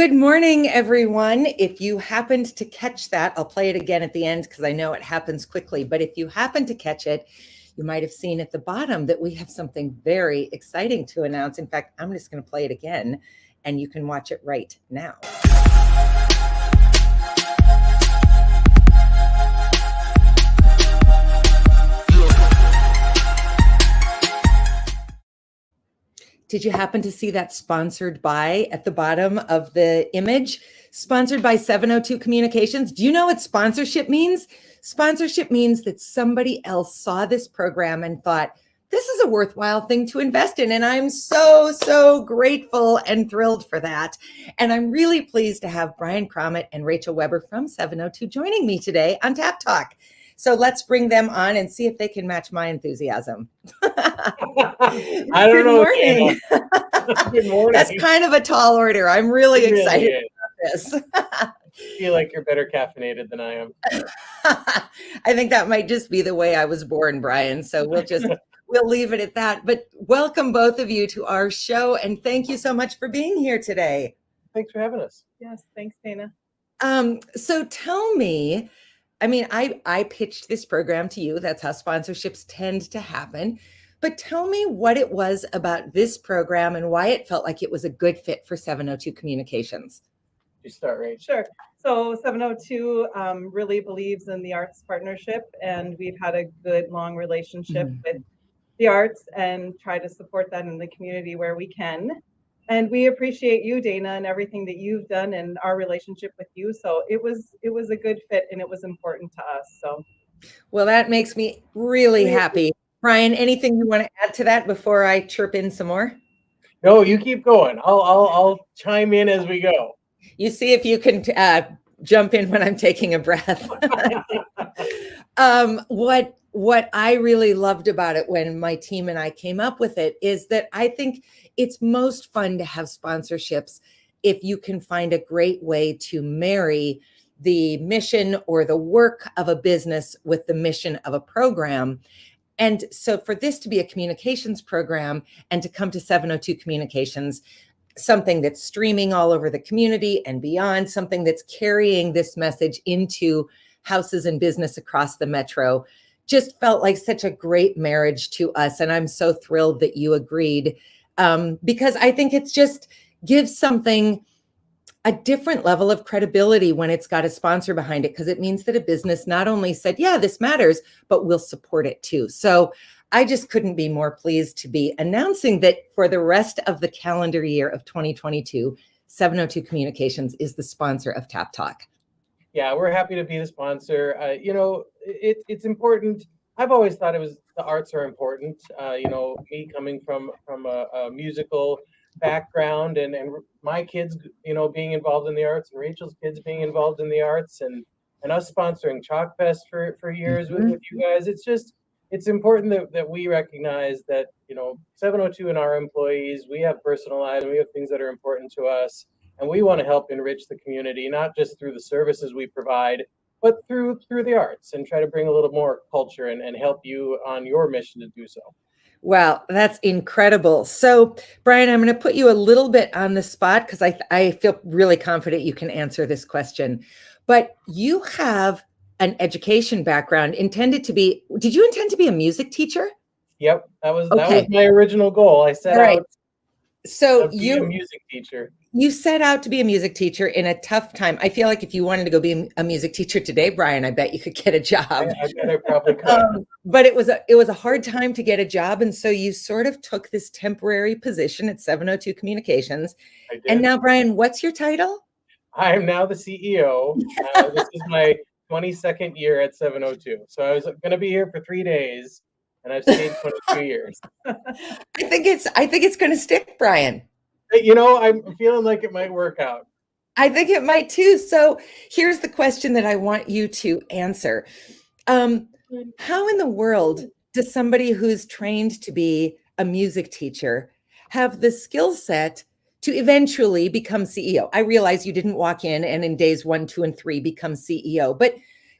Good morning, everyone. If you happened to catch that, I'll play it again at the end because I know it happens quickly. But if you happen to catch it, you might have seen at the bottom that we have something very exciting to announce. In fact, I'm just going to play it again and you can watch it right now. Did you happen to see that sponsored by at the bottom of the image? Sponsored by 702 Communications. Do you know what sponsorship means? Sponsorship means that somebody else saw this program and thought, this is a worthwhile thing to invest in. And I'm so grateful and thrilled for that. And I'm really pleased to have Brian Crommett and Rachel Weber from 702 joining me today on Tap Talk. So let's bring them on and see if they can match my enthusiasm. I don't know. Morning. Good morning. That's kind of a tall order. I'm really excited about this. I feel like you're better caffeinated than I am. I think that might just be the way I was born, Brian. So we'll leave it at that. But welcome both of you to our show. And thank you so much for being here today. Thanks for having us. Yes, thanks, Dana. So tell me, I pitched this program to you. That's how sponsorships tend to happen. But tell me what it was about this program and why it felt like it was a good fit for 702 Communications. You start, right? Sure. So 702 really believes in the arts partnership, and we've had a good, long relationship with the arts and try to support that in the community where we can. And we appreciate you, Dana, and everything that you've done and our relationship with you. So it was a good fit and it was important to us. So, well, that makes me really happy. Brian, anything you want to add to that before I chirp in some more? No, you keep going. I'll chime in as we go. You see if you can jump in when I'm taking a breath. What I really loved about it when my team and I came up with it is that I think it's most fun to have sponsorships if you can find a great way to marry the mission or the work of a business with the mission of a program. And so for this to be a communications program and to come to 702 Communications, something that's streaming all over the community and beyond, something that's carrying this message into houses and business across the metro, just felt like such a great marriage to us. And I'm so thrilled that you agreed because I think it's just gives something a different level of credibility when it's got a sponsor behind it, because it means that a business not only said, yeah, this matters, but we'll support it too. So I just couldn't be more pleased to be announcing that for the rest of the calendar year of 2022, 702 Communications is the sponsor of Tap Talk. Yeah, we're happy to be the sponsor. It's important. I've always thought the arts are important. Me coming from a musical background and my kids, being involved in the arts and Rachel's kids being involved in the arts and us sponsoring Chalk Fest for years with you guys. It's important that we recognize that, 702 and our employees, we have personal lives and we have things that are important to us. And we want to help enrich the community, not just through the services we provide, but through the arts and try to bring a little more culture and help you on your mission to do so. Wow, that's incredible. So, Brian, I'm going to put you a little bit on the spot because I feel really confident you can answer this question. But you have an education background did you intend to be a music teacher? Yep, that was my original goal. I set out to be a music teacher. You set out to be a music teacher in a tough time. I feel like if you wanted to go be a music teacher today, Brian, I bet you could get a job. I bet I probably could. But it was a hard time to get a job. And so you sort of took this temporary position at 702 Communications. I did. And now, Brian, what's your title? I am now the CEO. This is my 22nd year at 702. So I was going to be here for 3 days and I've stayed 22 years. I think it's going to stick, Brian. I'm feeling like it might work out. I think it might too. So here's the question that I want you to answer. How in the world does somebody who's trained to be a music teacher have the skill set to eventually become CEO? I realize you didn't walk in and in days 1, 2, and 3 become CEO, but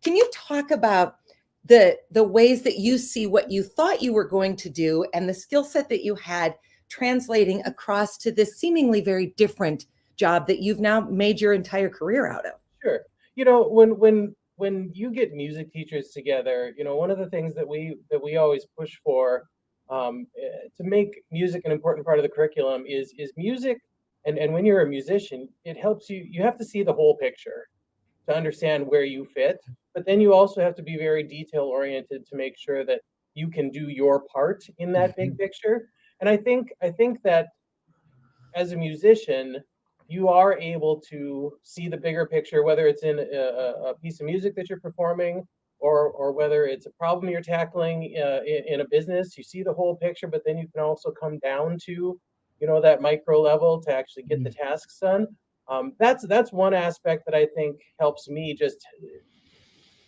can you talk about the ways that you see what you thought you were going to do and the skill set that you had translating across to this seemingly very different job that you've now made your entire career out of. Sure. You know, when you get music teachers together, you know, one of the things that we always push for to make music an important part of the curriculum is music. And when you're a musician, it helps you. You have to see the whole picture to understand where you fit. But then you also have to be very detail oriented to make sure that you can do your part in that big picture. And I think that as a musician, you are able to see the bigger picture, whether it's in a piece of music that you're performing, or whether it's a problem you're tackling in a business. You see the whole picture, but then you can also come down to, you know, that micro level to actually get the tasks done. That's one aspect that I think helps me just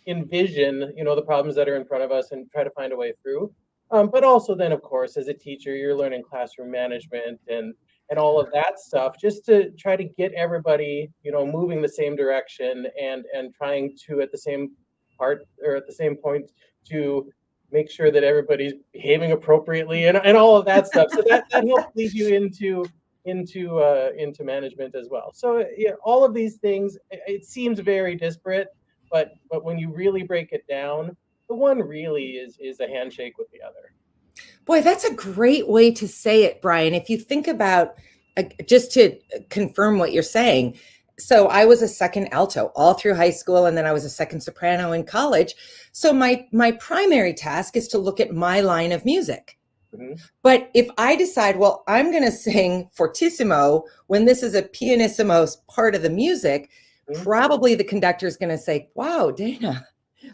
envision, you know, the problems that are in front of us and try to find a way through. But also then, of course, as a teacher, you're learning classroom management and all of that stuff, just to try to get everybody, you know, moving the same direction and trying to at the same part or at the same point to make sure that everybody's behaving appropriately and all of that stuff. So that helps lead you into management as well. So yeah, all of these things, it seems very disparate, but when you really break it down, the one really is a handshake with the other. Boy, that's a great way to say it, Brian. If you think about, just to confirm what you're saying, so I was a second alto all through high school, and then I was a second soprano in college. So my primary task is to look at my line of music. Mm-hmm. But if I decide, well, I'm going to sing fortissimo when this is a pianissimo part of the music, probably the conductor is going to say, wow, Dana,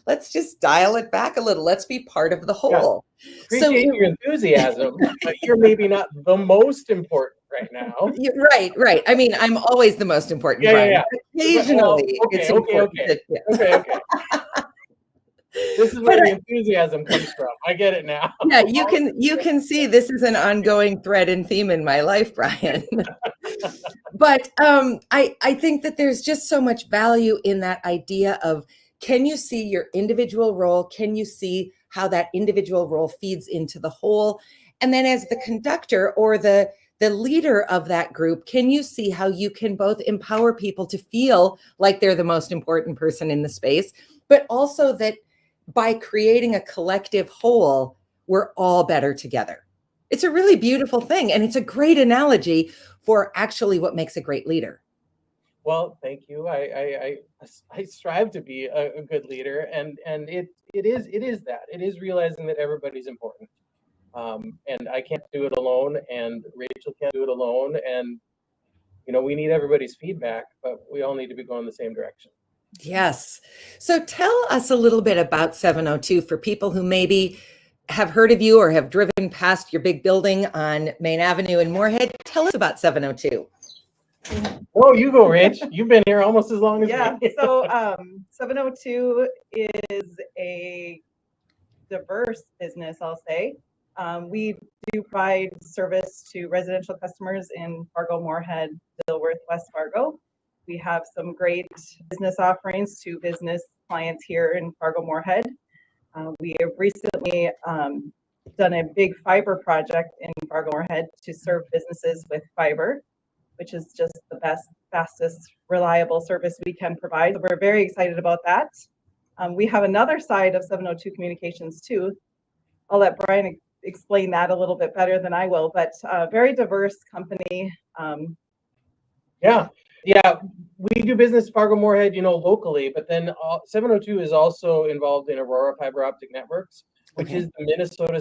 let's just dial it back a little. Let's be part of the whole. Yeah. Appreciate your enthusiasm, but you're maybe not the most important right now. Right. I mean, I'm always the most important, Yeah, Brian. yeah. Occasionally, Okay, it's okay. important. Okay. This is where the enthusiasm comes from. I get it now. Yeah, you can see this is an ongoing thread and theme in my life, Brian. But I think that there's just so much value in that idea of, can you see your individual role? Can you see how that individual role feeds into the whole? And then as the conductor or the leader of that group, can you see how you can both empower people to feel like they're the most important person in the space, but also that by creating a collective whole, we're all better together. It's a really beautiful thing. And it's a great analogy for actually what makes a great leader. Well, thank you. I strive to be a good leader, and it is that. It is realizing that everybody's important. And I can't do it alone, and Rachel can't do it alone. And, you know, we need everybody's feedback, but we all need to be going the same direction. Yes. So tell us a little bit about 702 for people who maybe have heard of you or have driven past your big building on Main Avenue in Moorhead. Tell us about 702. Oh, you go, Rach. You've been here almost as long as me. So 702 is a diverse business, I'll say. We do provide service to residential customers in Fargo, Moorhead, Dilworth, West Fargo. We have some great business offerings to business clients here in Fargo, Moorhead. We have recently done a big fiber project in Fargo, Moorhead to serve businesses with fiber, which is just the best, fastest, reliable service we can provide. So we're very excited about that. We have another side of 702 Communications too. I'll let Brian explain that a little bit better than I will, but very diverse company. Yeah, we do business Fargo Moorhead, you know, locally, but then 702 is also involved in Aurora Fiber Optic Networks, which is the Minnesota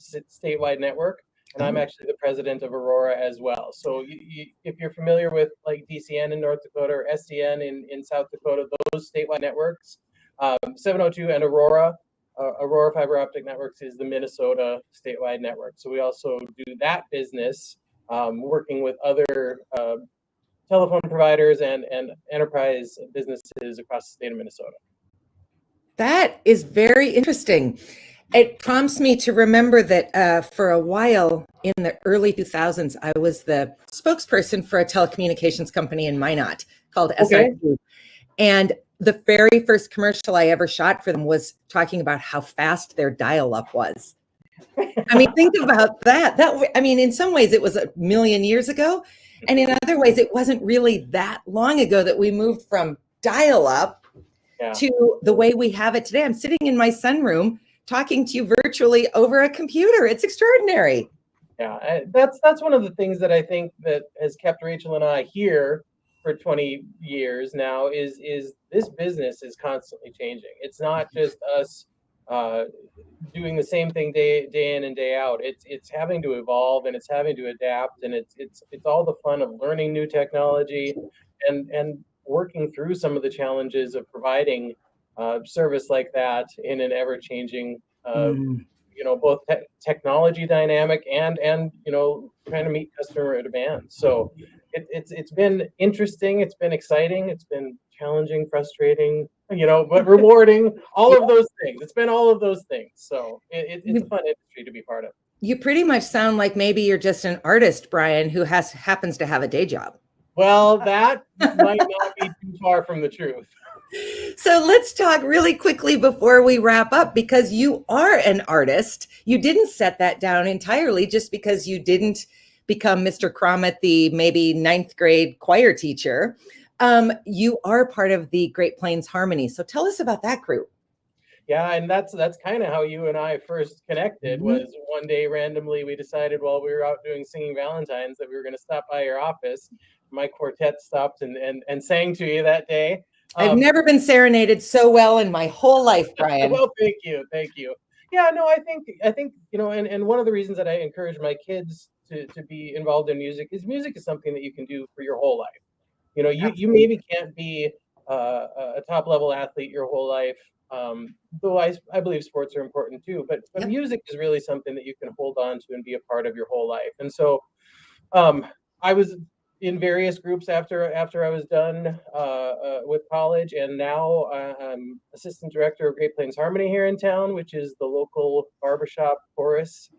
statewide network. And I'm actually the president of Aurora as well. So if you're familiar with like DCN in North Dakota or SDN in South Dakota, those statewide networks, 702 and Aurora Fiber Optic Networks is the Minnesota statewide network. So we also do that business, working with other telephone providers and enterprise businesses across the state of Minnesota. That is very interesting. It prompts me to remember that for a while in the early 2000s, I was the spokesperson for a telecommunications company in Minot called SIQ. And the very first commercial I ever shot for them was talking about how fast their dial-up was. I mean, think about that. I mean, in some ways it was a million years ago. And in other ways, it wasn't really that long ago that we moved from dial up Yeah. to the way we have it today. I'm sitting in my sunroom talking to you virtually over a computer. It's extraordinary. Yeah, that's one of the things that I think that has kept Rachel and I here for 20 years now is this business is constantly changing. It's not just us uh, doing the same thing day in and day out. It's having to evolve and it's having to adapt, and it's all the fun of learning new technology and working through some of the challenges of providing service like that in an ever changing both technology dynamic and trying to meet customer demands. So it's been interesting, it's been exciting, it's been challenging, frustrating, but rewarding. All of those things. It's been all of those things. So it's a fun industry to be part of. You pretty much sound like maybe you're just an artist, Brian, who happens to have a day job. Well, that might not be too far from the truth. So let's talk really quickly before we wrap up, because you are an artist. You didn't set that down entirely just because you didn't become Mr. Crommett, the maybe ninth grade choir teacher. You are part of the Great Plains Harmony. So tell us about that group. Yeah, and that's kind of how you and I first connected. Was one day randomly we decided while we were out doing Singing Valentines that we were going to stop by your office. My quartet stopped and sang to you that day. I've never been serenaded so well in my whole life, Brian. Well, thank you. Yeah, no, I think and one of the reasons that I encourage my kids to be involved in music is something that you can do for your whole life. You maybe can't be a top level athlete your whole life, though I believe sports are important too. But music is really something that you can hold on to and be a part of your whole life. And so I was in various groups after I was done with college, and now I'm assistant director of Great Plains Harmony here in town, which is the local barbershop chorus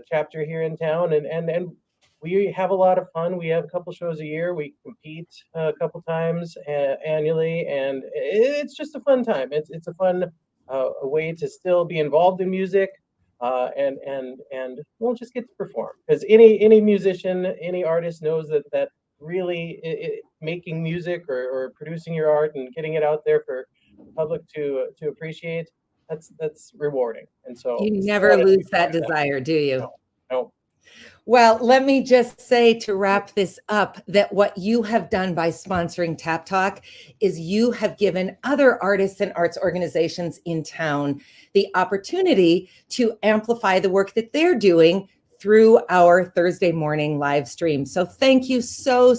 chapter here in town, and we have a lot of fun. We have a couple shows a year. We compete a couple times annually, and it's just a fun time. It's a fun a way to still be involved in music. And we'll just get to perform, because any musician, any artist knows that really making music or producing your art and getting it out there for the public to appreciate, that's rewarding. And so you never lose that desire, do you? No. Well, let me just say to wrap this up that what you have done by sponsoring Tap Talk is you have given other artists and arts organizations in town the opportunity to amplify the work that they're doing through our Thursday morning live stream. So thank you so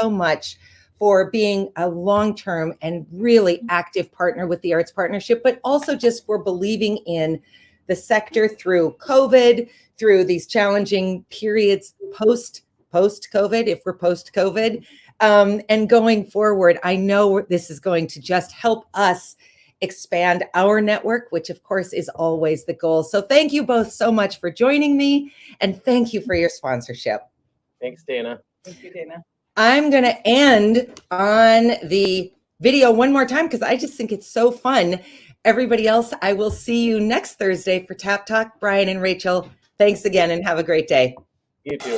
much for being a long-term and really active partner with the Arts Partnership, but also just for believing in the sector through COVID, through these challenging periods post-COVID, if we're post-COVID, and going forward. I know this is going to just help us expand our network, which of course is always the goal. So thank you both so much for joining me, and thank you for your sponsorship. Thanks, Dana. Thank you, Dana. I'm going to end on the video one more time because I just think it's so fun. Everybody else, I will see you next Thursday for Tap Talk. Brian and Rachel, thanks again and have a great day. You too.